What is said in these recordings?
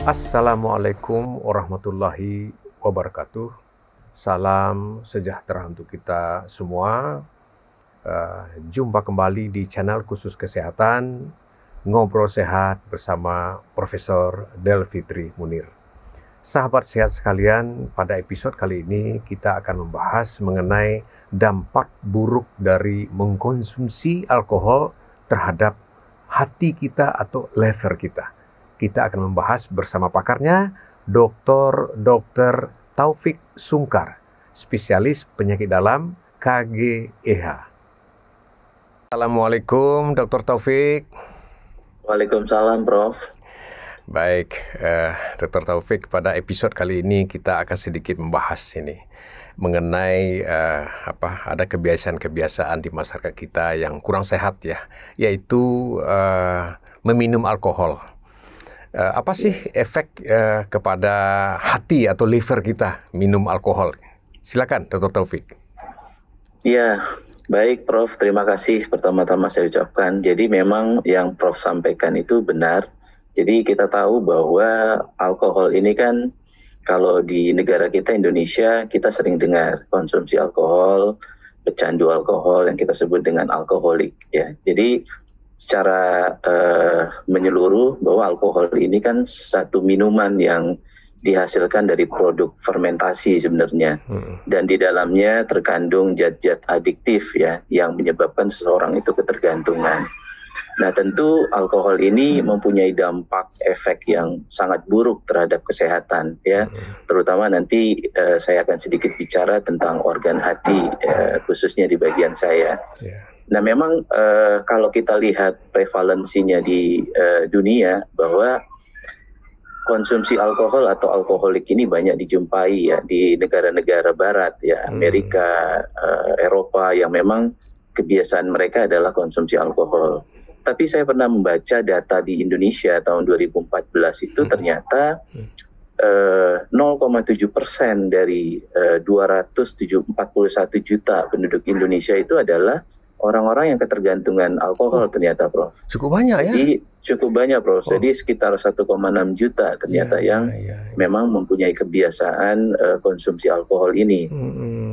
Assalamualaikum warahmatullahi wabarakatuh. Salam sejahtera untuk kita semua. Jumpa kembali di channel khusus kesehatan Ngobrol Sehat bersama Profesor Del Fitri Munir. Sahabat sehat sekalian, pada episode kali ini kita akan membahas mengenai dampak buruk dari mengkonsumsi alkohol terhadap hati kita atau liver kita. Kita akan membahas bersama pakarnya, Dr. Taufik Sungkar, spesialis penyakit dalam KGEH. Assalamualaikum, Dr. Taufik. Waalaikumsalam, Prof. Baik, Dr. Taufik, pada episode kali ini kita akan sedikit membahas ini mengenai ada kebiasaan-kebiasaan di masyarakat kita yang kurang sehat ya, yaitu meminum alkohol. Apa sih efek kepada hati atau liver kita minum alkohol? Silakan, Dr. Taufik. Ya, baik, Prof. Terima kasih pertama-tama saya ucapkan. Jadi memang yang Prof sampaikan itu benar. Jadi kita tahu bahwa alkohol ini kan kalau di negara kita Indonesia kita sering dengar konsumsi alkohol, pecandu alkohol yang kita sebut dengan alkoholik ya. Jadi secara menyeluruh bahwa alkohol ini kan satu minuman yang dihasilkan dari produk fermentasi sebenarnya, dan di dalamnya terkandung zat-zat adiktif ya yang menyebabkan seseorang itu ketergantungan. Nah, tentu alkohol ini mempunyai dampak efek yang sangat buruk terhadap kesehatan ya, terutama nanti saya akan sedikit bicara tentang organ hati khususnya di bagian saya. Nah, memang kalau kita lihat prevalensinya di dunia bahwa konsumsi alkohol atau alkoholik ini banyak dijumpai ya di negara-negara barat ya, Amerika, Eropa yang memang kebiasaan mereka adalah konsumsi alkohol. Tapi saya pernah membaca data di Indonesia tahun 2014 itu ternyata 0,7% dari 241 juta penduduk Indonesia itu adalah orang-orang yang ketergantungan alkohol ternyata, Prof. Cukup banyak ya? Jadi cukup banyak, Prof. Jadi sekitar 1,6 juta ternyata yang memang mempunyai kebiasaan konsumsi alkohol ini.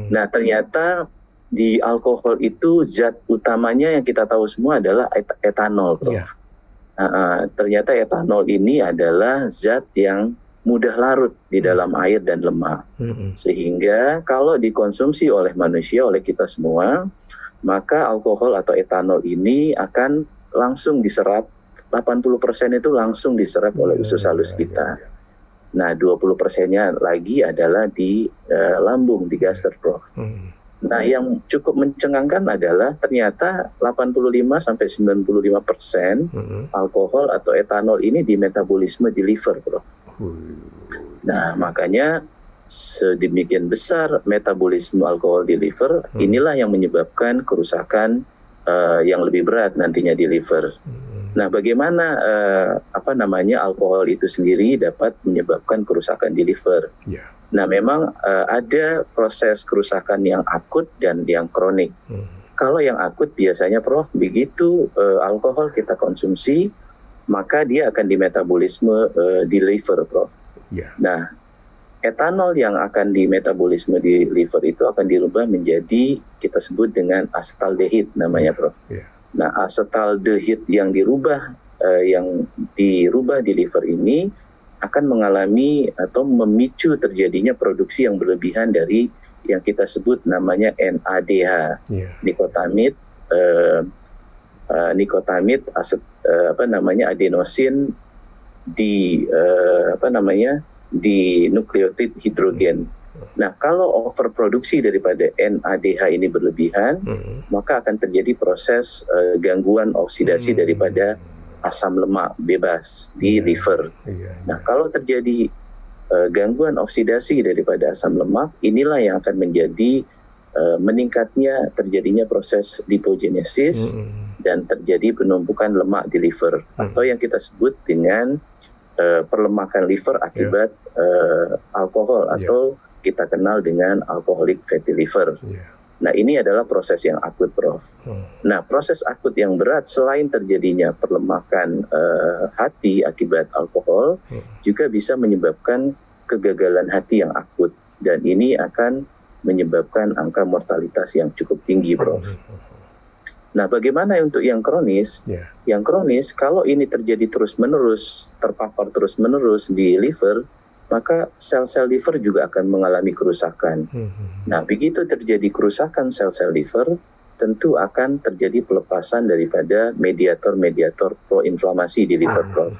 Nah, ternyata di alkohol itu zat utamanya yang kita tahu semua adalah etanol, Prof. Ternyata etanol ini adalah zat yang mudah larut di dalam air dan lemak. Sehingga kalau dikonsumsi oleh manusia, oleh kita semua, maka alkohol atau etanol ini akan langsung diserap, 80% itu langsung diserap oleh usus halus kita. Nah, 20%-nya lagi adalah di lambung, di gaster, Prof. Nah, yang cukup mencengangkan adalah ternyata 85-95% alkohol atau etanol ini di metabolisme di liver, Prof. Nah, makanya sedemikian besar metabolisme alkohol di liver, inilah yang menyebabkan kerusakan yang lebih berat nantinya di liver. Nah, bagaimana alkohol itu sendiri dapat menyebabkan kerusakan di liver? Nah, memang ada proses kerusakan yang akut dan yang kronik. Kalau yang akut biasanya, Prof, begitu alkohol kita konsumsi, maka dia akan di metabolisme di liver, Prof. Nah, etanol yang akan di metabolisme di liver itu akan dirubah menjadi kita sebut dengan asetaldehid namanya, Prof. Nah, asetaldehid yang dirubah di liver ini akan mengalami atau memicu terjadinya produksi yang berlebihan dari yang kita sebut namanya NADH, adenosin di nukleotid hidrogen. Nah, kalau overproduksi daripada NADH ini berlebihan, maka akan terjadi proses gangguan oksidasi daripada asam lemak bebas di liver. Nah, kalau terjadi gangguan oksidasi daripada asam lemak, inilah yang akan menjadi terjadinya proses lipogenesis dan terjadi penumpukan lemak di liver, atau yang kita sebut dengan perlemakan liver akibat alkohol atau kita kenal dengan alcoholic fatty liver. Nah, ini adalah proses yang akut, Prof. Nah, proses akut yang berat selain terjadinya perlemakan hati akibat alkohol, juga bisa menyebabkan kegagalan hati yang akut. Dan ini akan menyebabkan angka mortalitas yang cukup tinggi, Prof. Nah, bagaimana untuk yang kronis? Yang kronis, kalau ini terjadi terus-menerus, terpapar terus-menerus di liver, maka sel-sel liver juga akan mengalami kerusakan. Nah, begitu terjadi kerusakan sel-sel liver, tentu akan terjadi pelepasan daripada mediator-mediator proinflamasi di liver, Prof.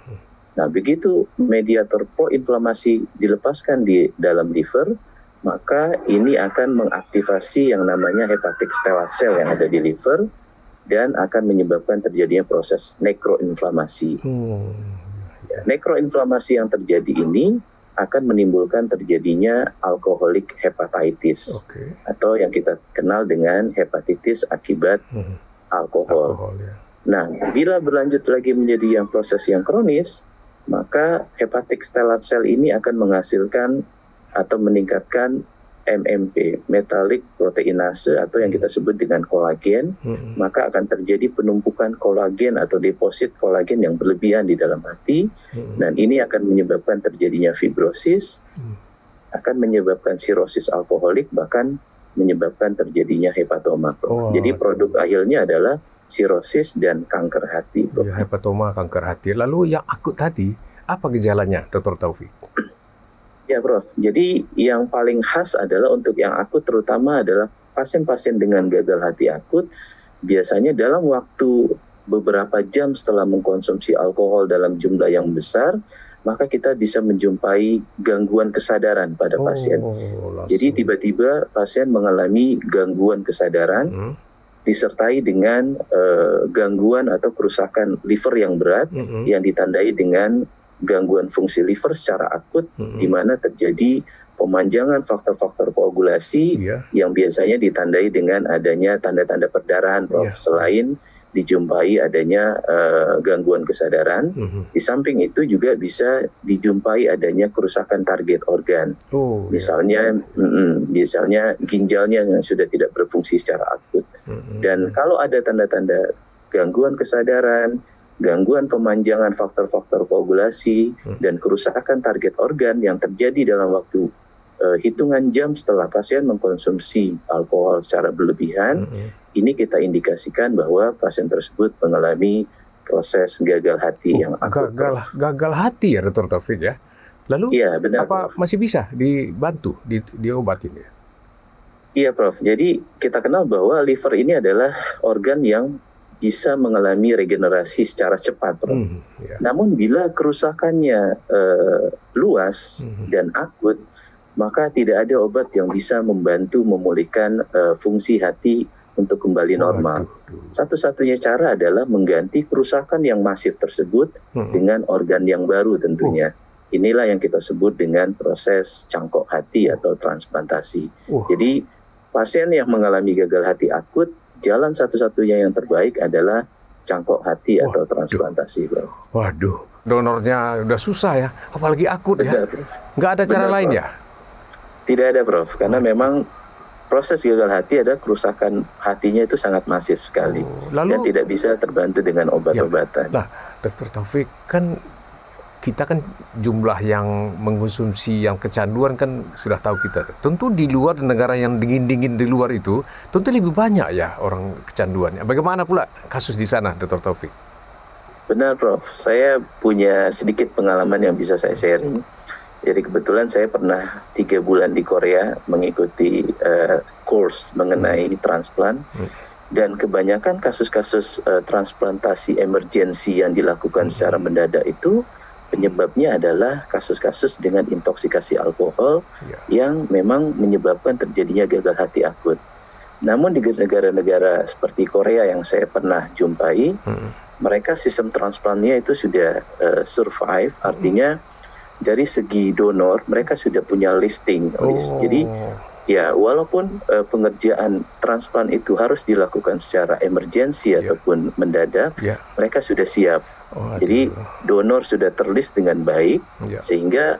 Nah, begitu mediator proinflamasi dilepaskan di dalam liver, maka ini akan mengaktifasi yang namanya hepatic stellate cell yang ada di liver, dan akan menyebabkan terjadinya proses nekroinflamasi. Nekroinflamasi yang terjadi ini akan menimbulkan terjadinya alcoholic hepatitis, atau yang kita kenal dengan hepatitis akibat alkohol. Nah, bila berlanjut lagi menjadi yang proses yang kronis, maka hepatic stellate cell ini akan menghasilkan atau meningkatkan MMP, metallic proteinase, atau yang kita sebut dengan kolagen, maka akan terjadi penumpukan kolagen atau deposit kolagen yang berlebihan di dalam hati, dan ini akan menyebabkan terjadinya fibrosis, akan menyebabkan sirosis alkoholik, bahkan menyebabkan terjadinya hepatoma. Jadi produk akhirnya adalah sirosis dan kanker hati. Ya, hepatoma, kanker hati. Lalu yang akut tadi, apa gejalanya, Dr. Taufik? Ya, Prof. Jadi yang paling khas adalah untuk yang akut, terutama adalah pasien-pasien dengan gagal hati akut, biasanya dalam waktu beberapa jam setelah mengkonsumsi alkohol dalam jumlah yang besar, maka kita bisa menjumpai gangguan kesadaran pada pasien. Jadi tiba-tiba pasien mengalami gangguan kesadaran, disertai dengan gangguan atau kerusakan liver yang berat, yang ditandai dengan gangguan fungsi liver secara akut, di mana terjadi pemanjangan faktor-faktor koagulasi yang biasanya ditandai dengan adanya tanda-tanda perdarahan, Prof. Selain dijumpai adanya gangguan kesadaran, di samping itu juga bisa dijumpai adanya kerusakan target organ. Misalnya ginjalnya yang sudah tidak berfungsi secara akut. Dan kalau ada tanda-tanda gangguan kesadaran, gangguan pemanjangan faktor-faktor koagulasi, dan kerusakan target organ yang terjadi dalam waktu hitungan jam setelah pasien mengkonsumsi alkohol secara berlebihan, ini kita indikasikan bahwa pasien tersebut mengalami proses gagal hati yang akut. Gagal hati ya, Dr. Taufik ya? Lalu benar, apa Prof, masih bisa dibantu, diobatin ya? Iya, Prof. Jadi kita kenal bahwa liver ini adalah organ yang bisa mengalami regenerasi secara cepat, Prof. Namun bila kerusakannya luas dan akut, maka tidak ada obat yang bisa membantu memulihkan fungsi hati untuk kembali normal. Satu-satunya cara adalah mengganti kerusakan yang masif tersebut dengan organ yang baru tentunya. Inilah yang kita sebut dengan proses cangkok hati atau transplantasi. Jadi pasien yang mengalami gagal hati akut, jalan satu-satunya yang terbaik adalah cangkok hati atau transplantasi, Bro. Waduh, donornya udah susah ya, apalagi akut ya. Nggak ada cara lain ya? Tidak ada, Prof. Karena memang proses gagal hati ada kerusakan hatinya itu sangat masif sekali. Dan tidak bisa terbantu dengan obat-obatan. Nah, Dr. Taufik, kan kita kan jumlah yang mengkonsumsi yang kecanduan kan sudah tahu kita. Tentu di luar negara yang dingin-dingin di luar itu, tentu lebih banyak ya orang kecanduannya. Bagaimana pula kasus di sana, Dr. Taufik? Benar, Prof. Saya punya sedikit pengalaman yang bisa saya sharing. Jadi kebetulan saya pernah 3 bulan di Korea mengikuti course mengenai transplant. Dan kebanyakan kasus-kasus transplantasi emergensi yang dilakukan secara mendadak itu, penyebabnya adalah kasus-kasus dengan intoksikasi alkohol yang memang menyebabkan terjadinya gagal hati akut. Namun di negara-negara seperti Korea yang saya pernah jumpai, mereka sistem transplantnya itu sudah survive, artinya dari segi donor mereka sudah punya list. Jadi ya walaupun pengerjaan transplant itu harus dilakukan secara emergensi ataupun mendadak, mereka sudah siap. Jadi donor sudah terlist dengan baik, sehingga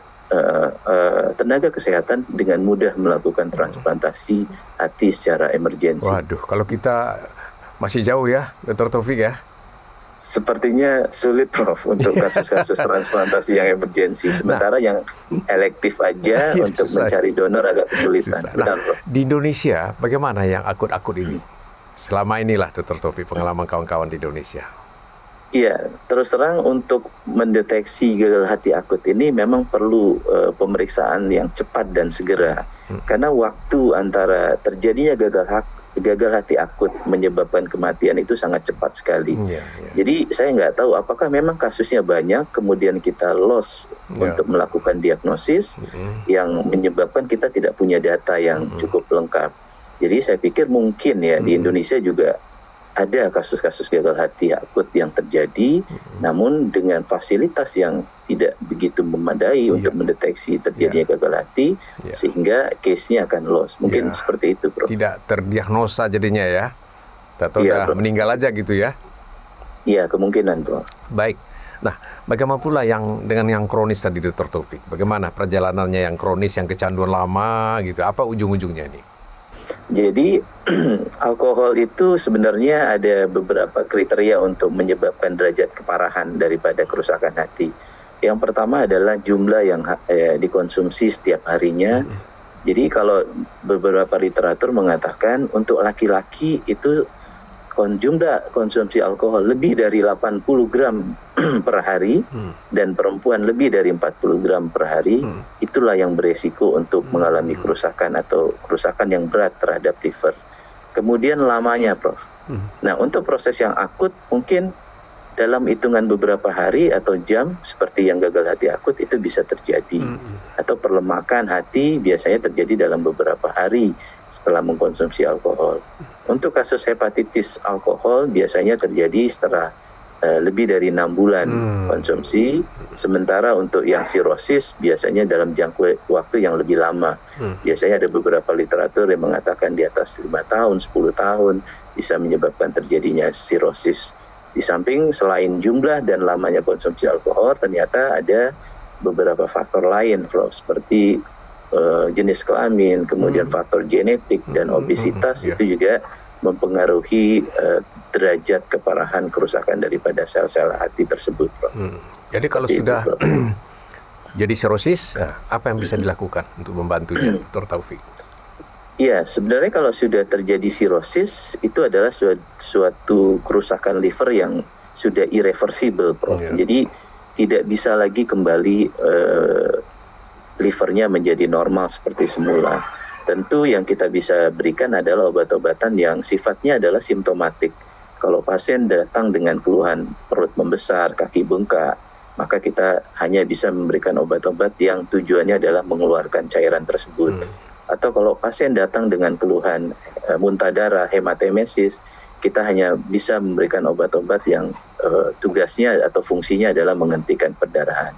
tenaga kesehatan dengan mudah melakukan transplantasi hati secara emergensi. Waduh, kalau kita masih jauh ya, Dr. Taufik ya? Sepertinya sulit, Prof, untuk kasus-kasus transplantasi yang emergensi. Sementara yang elektif aja untuk mencari donor agak kesulitan. Benar, Prof. Di Indonesia, bagaimana yang akut-akut ini? Selama inilah, Dr. Taufik, pengalaman kawan-kawan di Indonesia. Iya, terus terang untuk mendeteksi gagal hati akut ini memang perlu pemeriksaan yang cepat dan segera. Karena waktu antara terjadinya gagal hati akut menyebabkan kematian itu sangat cepat sekali. Jadi saya nggak tahu apakah memang kasusnya banyak, kemudian kita lost untuk melakukan diagnosis yang menyebabkan kita tidak punya data yang cukup lengkap. Jadi saya pikir mungkin ya di Indonesia juga ada kasus-kasus gagal hati akut yang terjadi, namun dengan fasilitas yang tidak begitu memadai untuk mendeteksi terjadinya gagal hati, sehingga case-nya akan loss. Mungkin seperti itu, Prof. Tidak terdiagnosa jadinya ya? Atau udah meninggal aja gitu ya? Iya, kemungkinan, Prof. Baik. Nah, bagaimana pula dengan yang kronis tadi, Dr. Taufik? Bagaimana perjalanannya yang kronis, yang kecanduan lama gitu? Apa ujung-ujungnya ini? Jadi alkohol itu sebenarnya ada beberapa kriteria untuk menyebabkan derajat keparahan daripada kerusakan hati. Yang pertama adalah jumlah yang dikonsumsi setiap harinya. Jadi kalau beberapa literatur mengatakan untuk laki-laki itu jumlah konsumsi alkohol lebih dari 80 gram per hari dan perempuan lebih dari 40 gram per hari, itulah yang beresiko untuk mengalami kerusakan atau kerusakan yang berat terhadap liver. Kemudian lamanya, Prof. Nah, untuk proses yang akut mungkin dalam hitungan beberapa hari atau jam seperti yang gagal hati akut itu bisa terjadi. Atau perlemakan hati biasanya terjadi dalam beberapa hari setelah mengkonsumsi alkohol. Untuk kasus hepatitis alkohol biasanya terjadi setelah lebih dari 6 bulan konsumsi, sementara untuk yang sirosis biasanya dalam jangka waktu yang lebih lama. Biasanya ada beberapa literatur yang mengatakan di atas 5 tahun, 10 tahun bisa menyebabkan terjadinya sirosis. Di samping selain jumlah dan lamanya konsumsi alkohol, ternyata ada beberapa faktor lain, Prof, seperti jenis kelamin, kemudian faktor genetik dan obesitas itu juga mempengaruhi derajat keparahan kerusakan daripada sel-sel hati tersebut, Prof. Jadi kalau sudah jadi sirosis, apa yang bisa dilakukan untuk membantunya, Dr. Taufik? Iya, sebenarnya kalau sudah terjadi sirosis itu adalah suatu kerusakan liver yang sudah irreversible, Prof. Jadi tidak bisa lagi kembali livernya menjadi normal seperti semula. Tentu yang kita bisa berikan adalah obat-obatan yang sifatnya adalah simptomatik. Kalau pasien datang dengan keluhan perut membesar, kaki bengkak, maka kita hanya bisa memberikan obat-obat yang tujuannya adalah mengeluarkan cairan tersebut. Atau kalau pasien datang dengan keluhan muntah darah, hematemesis, kita hanya bisa memberikan obat-obat yang tugasnya atau fungsinya adalah menghentikan perdarahan.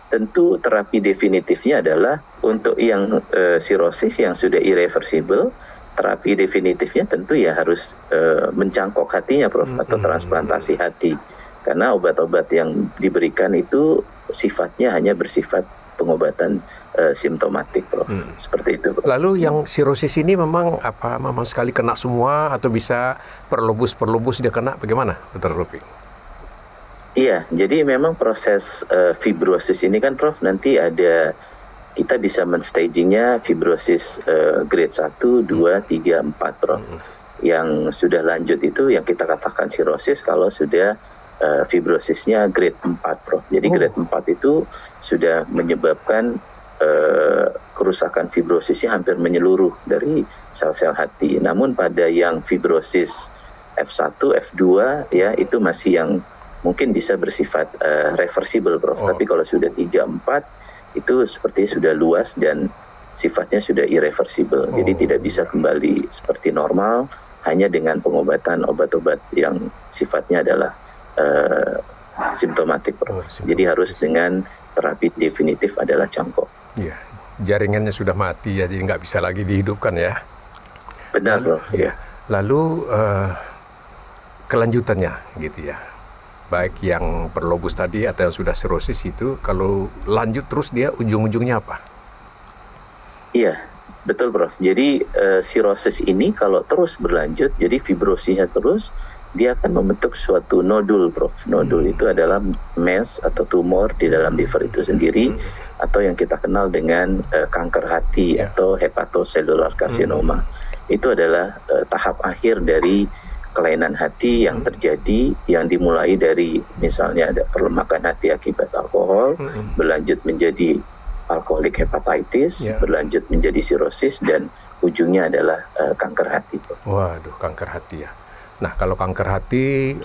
Tentu terapi definitifnya adalah untuk yang sirosis yang sudah irreversible, terapi definitifnya tentu ya harus mencangkok hatinya, Prof, atau transplantasi hati. Karena obat-obat yang diberikan itu sifatnya hanya bersifat pengobatan simptomatik, Prof. Seperti itu, Prof. Lalu yang sirosis ini memang sekali kena semua atau bisa perlubus dia kena, bagaimana, Dr. Taufik? Iya, jadi memang proses fibrosis ini kan, Prof, nanti kita bisa men-stagingnya fibrosis grade 1, 2, 3, 4, Prof. Yang sudah lanjut itu yang kita katakan sirosis kalau sudah fibrosisnya grade 4, Prof. Jadi grade 4 itu sudah menyebabkan kerusakan fibrosisnya hampir menyeluruh dari sel-sel hati. Namun pada yang fibrosis F1, F2 ya itu masih yang mungkin bisa bersifat reversible, Prof. Tapi kalau sudah 3, 4 itu sepertinya sudah luas dan sifatnya sudah irreversible. Jadi tidak bisa kembali seperti normal hanya dengan pengobatan obat-obat yang sifatnya adalah simptomatik, Prof. Jadi harus dengan terapi definitif adalah cangkok. Iya, jaringannya sudah mati ya, jadi nggak bisa lagi dihidupkan ya. Benar, Prof. Ya. Lalu kelanjutannya gitu ya. baik yang berlobus tadi atau yang sudah sirosis itu, kalau lanjut terus dia ujung-ujungnya apa? Iya, betul Prof. Jadi sirosis ini kalau terus berlanjut, jadi fibrosisnya terus, dia akan membentuk suatu nodul Prof. Nodul itu adalah mass atau tumor di dalam liver itu sendiri, atau yang kita kenal dengan kanker hati atau hepatocellular carcinoma. Itu adalah tahap akhir dari kelainan hati yang terjadi, yang dimulai dari misalnya ada perlemakan hati akibat alkohol, berlanjut menjadi alkoholik hepatitis, berlanjut menjadi sirosis, dan ujungnya adalah kanker hati. Waduh, kanker hati ya. Nah, kalau kanker hati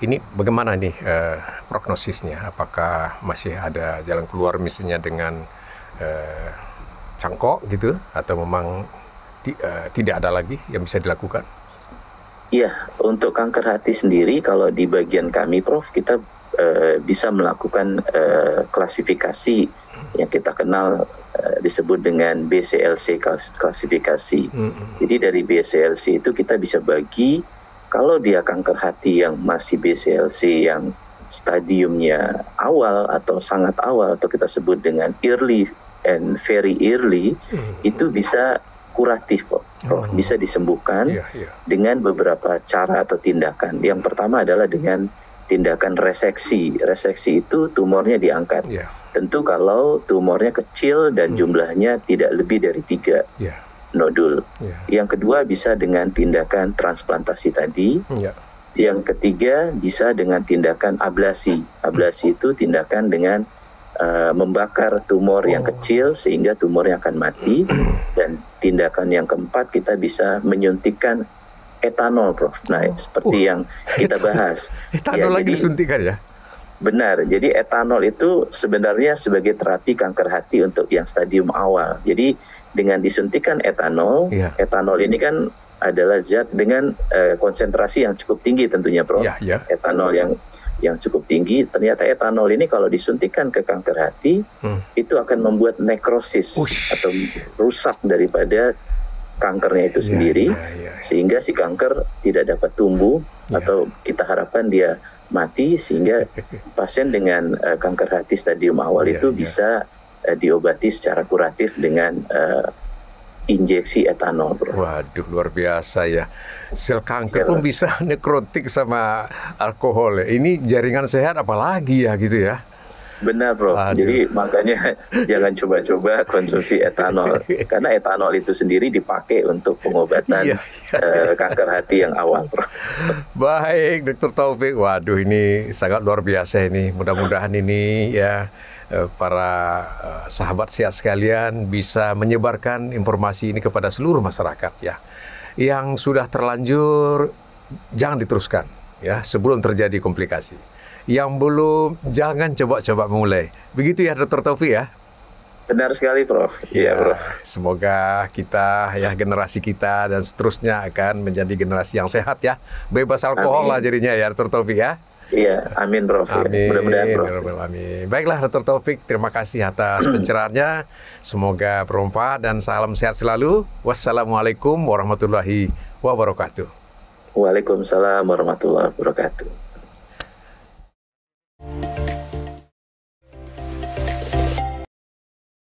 ini bagaimana nih prognosisnya? Apakah masih ada jalan keluar misalnya dengan cangkok gitu, atau memang tidak ada lagi yang bisa dilakukan? Iya, untuk kanker hati sendiri, kalau di bagian kami, Prof, kita bisa melakukan klasifikasi yang kita kenal disebut dengan BCLC klasifikasi. Jadi dari BCLC itu kita bisa bagi, kalau dia kanker hati yang masih BCLC yang stadiumnya awal atau sangat awal, atau kita sebut dengan early and very early, itu bisa kuratif, Prof. Bisa disembuhkan dengan beberapa cara atau tindakan. Yang pertama adalah dengan tindakan reseksi. Reseksi itu tumornya diangkat. Tentu kalau tumornya kecil dan jumlahnya tidak lebih dari 3 nodul. Yang kedua bisa dengan tindakan transplantasi tadi. Yang ketiga bisa dengan tindakan ablasi. Ablasi itu tindakan dengan membakar tumor yang kecil sehingga tumornya akan mati. Dan tindakan yang keempat, kita bisa menyuntikkan etanol, Prof. Nah, seperti yang kita bahas. Etanol lagi disuntikan ya? Benar. Jadi etanol itu sebenarnya sebagai terapi kanker hati untuk yang stadium awal. Jadi dengan disuntikan etanol, etanol ini kan adalah zat dengan konsentrasi yang cukup tinggi tentunya, Prof. Etanol yang cukup tinggi, ternyata etanol ini kalau disuntikan ke kanker hati, itu akan membuat nekrosis atau rusak daripada kankernya itu sendiri, sehingga si kanker tidak dapat tumbuh, atau kita harapkan dia mati, sehingga pasien dengan kanker hati stadium awal itu bisa diobati secara kuratif dengan injeksi etanol, Bro. Waduh, luar biasa ya. Sel kanker pun bisa nekrotik sama alkohol. Ini jaringan sehat apalagi ya gitu ya. Benar, Bro. Jadi makanya jangan coba-coba konsumsi etanol. Karena etanol itu sendiri dipakai untuk pengobatan kanker hati yang awal, Bro. Baik, Dr. Taufik. Waduh, ini sangat luar biasa ini. Mudah-mudahan ini ya para sahabat sehat sekalian bisa menyebarkan informasi ini kepada seluruh masyarakat ya. Yang sudah terlanjur jangan diteruskan ya sebelum terjadi komplikasi. Yang belum jangan coba-coba memulai. Begitu ya Dr. Taufik ya. Benar sekali, Prof. Iya, Prof. Semoga kita ya generasi kita dan seterusnya akan menjadi generasi yang sehat ya. Bebas alkohol lah jadinya ya Dr. Taufik ya. Iya, amin, Prof. Amin. Mudah-mudahan, Prof. Amin. Baiklah, Dr. Taufik, terima kasih atas pencerahannya. Semoga bermanfaat dan salam sehat selalu. Wassalamualaikum warahmatullahi wabarakatuh. Waalaikumsalam warahmatullahi wabarakatuh.